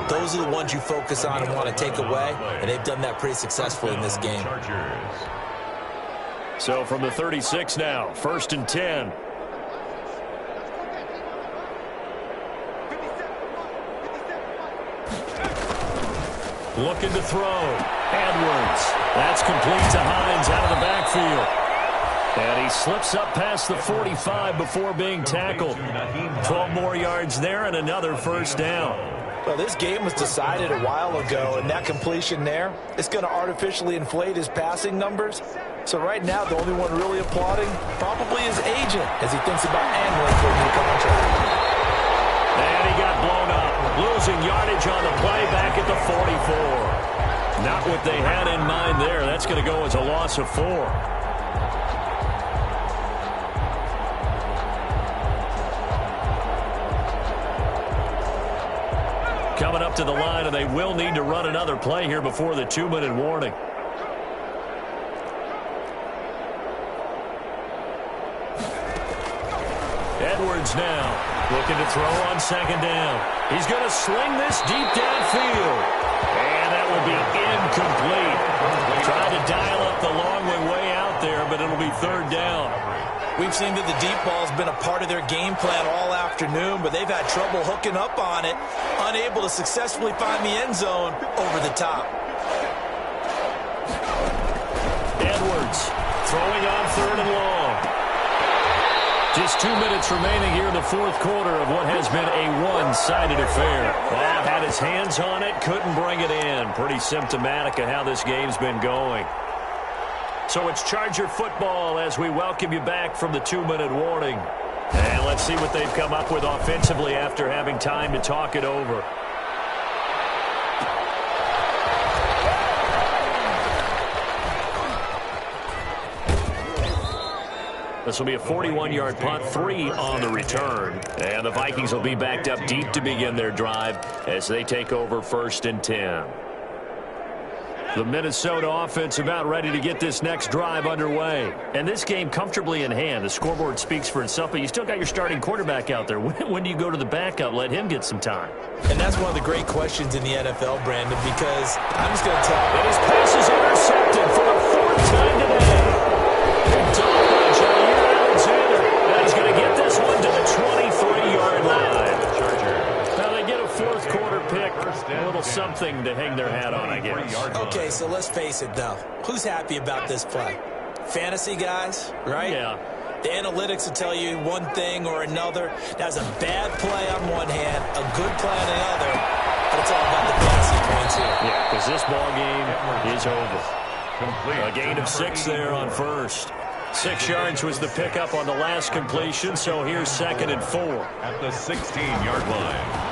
C: those are the ones you focus on and want to take away. And they've done that pretty successfully in this game.
A: So from the 36 now, 1st and 10. Looking to throw. Edwards. That's complete to Hines out of the backfield. And he slips up past the 45 before being tackled. 12 more yards there and another first down.
C: Well, this game was decided a while ago, and that completion there is going to artificially inflate his passing numbers. So right now, the only one really applauding probably his agent as he thinks about angling for a new contract.
A: And he got blown up, losing yardage on the play back at the 44. Not what they had in mind there. That's going to go as a loss of 4. Coming up to the line, and they will need to run another play here before the 2-minute warning. Edwards now looking to throw on second down. He's going to sling this deep downfield. And that will be incomplete. Trying to dial up the long way out there, but it'll be third down.
C: We've seen that the deep ball has been a part of their game plan all afternoon, but they've had trouble hooking up on it, unable to successfully find the end zone over the top.
A: Edwards throwing on 3rd and long. Just 2 minutes remaining here in the 4th quarter of what has been a one-sided affair. Well, had his hands on it, couldn't bring it in. Pretty symptomatic of how this game's been going. So it's Charger football as we welcome you back from the 2-minute warning. And let's see what they've come up with offensively after having time to talk it over. This will be a 41-yard punt, 3 on the return. And the Vikings will be backed up deep to begin their drive as they take over 1st and 10. The Minnesota offense about ready to get this next drive underway. And this game comfortably in hand. The scoreboard speaks for itself, but you still got your starting quarterback out there. When do you go to the backup? Let him get some time.
C: And that's one of the great questions in the NFL, Brandon, because I'm just going to tell you.
A: And his pass is intercepted for the 4th time today. Picked off by Jair Alexander. And he's going to get this one to the 23-yard line. Now they get a 4th quarter pick. A little something to hang their hat on, I guess.
C: Okay, so let's face it, though. Who's happy about this play? Fantasy guys, right?
A: Yeah.
C: The analytics will tell you one thing or another. That's a bad play on one hand, a good play on the other, but it's all about the fantasy points here.
A: Yeah, because this ball game is over. A gain of 6 there on first. 6 yards was the pickup on the last completion, so here's 2nd and 4.
B: At the 16-yard line.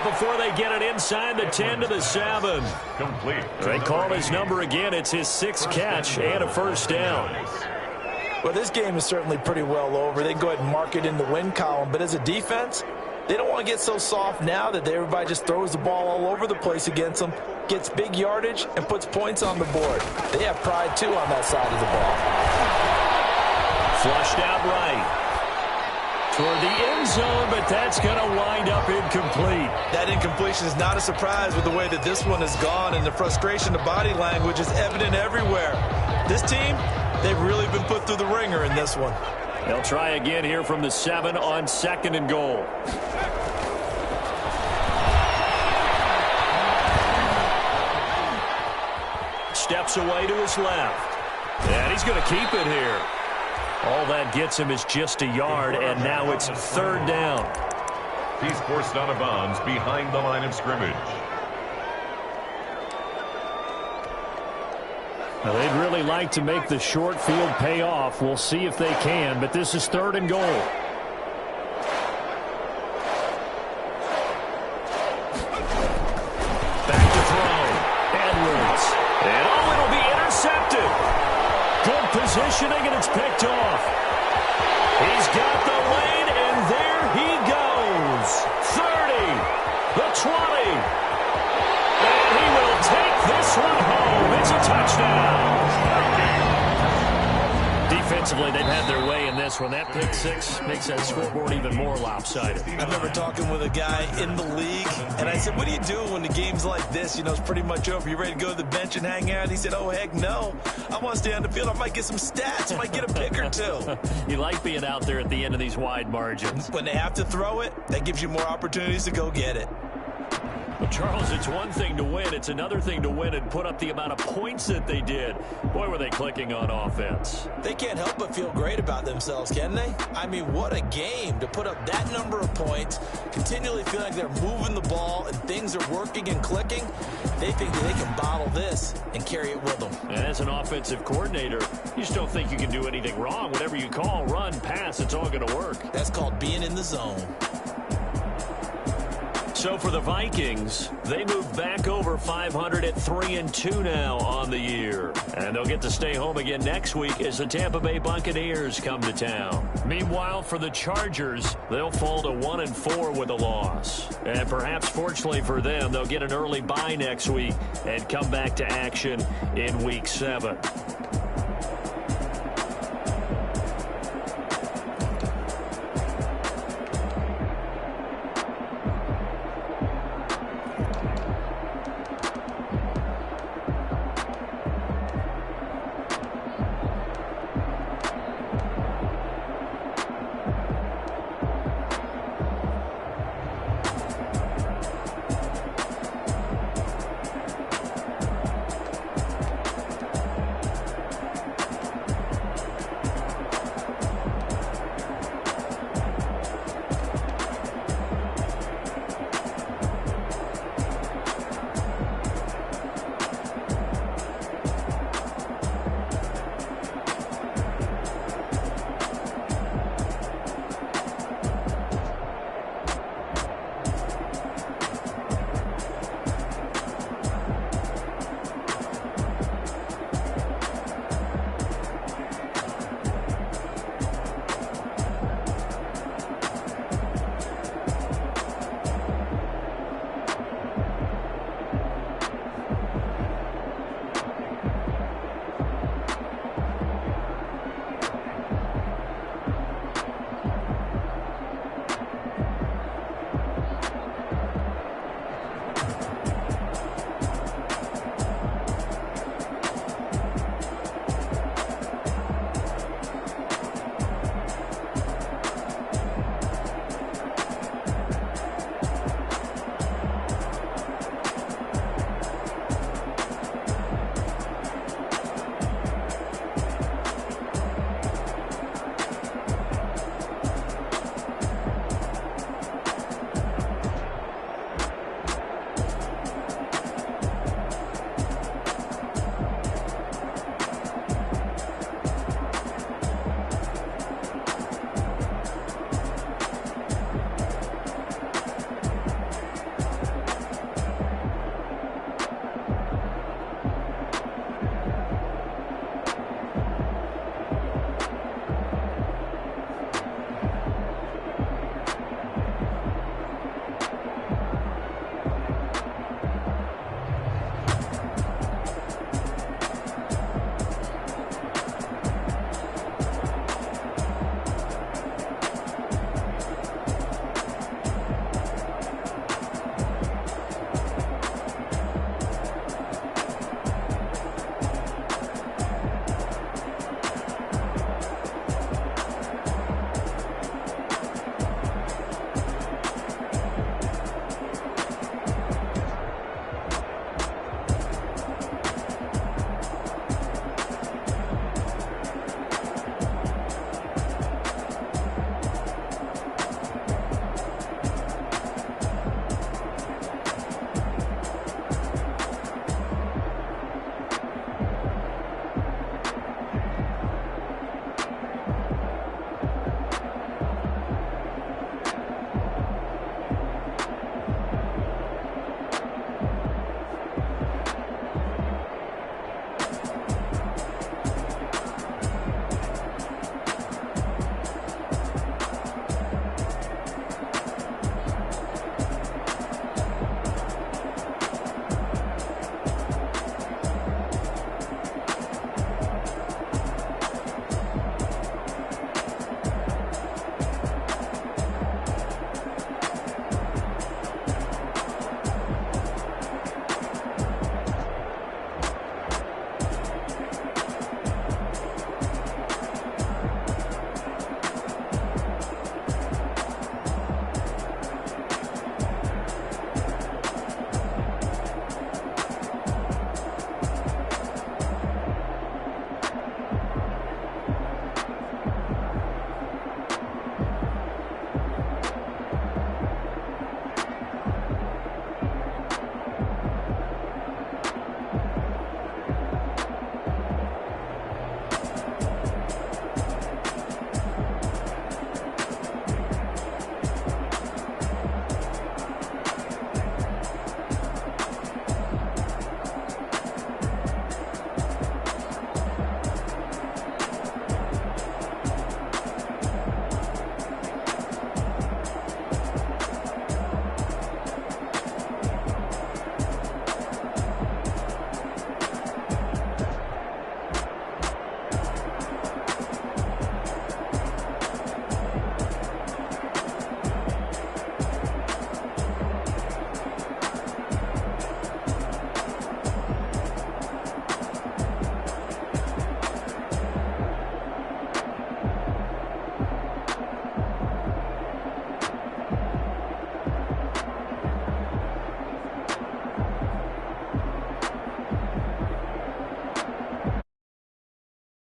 A: Before they get it inside the 10 to the 7.
B: Complete.
A: They call his number again. It's his 6th catch and a first down.
C: Well, this game is certainly pretty well over. They go ahead and mark it in the win column. But as a defense, they don't want to get so soft now that everybody just throws the ball all over the place against them, gets big yardage, and puts points on the board. They have pride, too, on that side of the ball.
A: Flushed out right. Toward the end zone, but that's going to wind up incomplete.
C: That incompletion is not a surprise with the way that this one has gone, and the frustration, the body language is evident everywhere. This team, they've really been put through the ringer in this one.
A: They'll try again here from the 7 on 2nd and goal. Steps away to his left. And he's going to keep it here. All that gets him is just a yard, and now it's 3rd down.
B: He's forced out of bounds behind the line of scrimmage.
D: Now, they'd really like to make the short field pay off. We'll see if they can, but this is 3rd and goal.
A: Back to throw. Edwards. And it'll be intercepted. Good positioning, and it's picked off. He's got the lane, and there he goes. 30, the 20. And he will take this one home. It's a touchdown. Defensively, they've had their way in this one. That pick six makes that scoreboard even more lopsided.
C: I remember talking with a guy in the league, and I said, what do you do when the game's like this? You know, it's pretty much over. You ready to go to the bench and hang out? He said, oh, heck no. I want to stay on the field. I might get some stats. I might get a pick or two.
A: You like being out there at the end of these wide margins.
C: When they have to throw it, that gives you more opportunities to go get it.
A: Well, Charles, it's one thing to win. It's another thing to win and put up the amount of points that they did. Boy, were they clicking on offense.
C: They can't help but feel great about themselves, can they? I mean, what a game to put up that number of points, continually feel like they're moving the ball and things are working and clicking. They think that they can bottle this and carry it with them.
A: And as an offensive coordinator, you just don't think you can do anything wrong. Whatever you call, run, pass, it's all going to work.
C: That's called being in the zone.
A: So for the Vikings, they move back over 500 at 3-2 now on the year. And they'll get to stay home again next week as the Tampa Bay Buccaneers come to town. Meanwhile, for the Chargers, they'll fall to 1-4 with a loss. And perhaps fortunately for them, they'll get an early bye next week and come back to action in Week 7.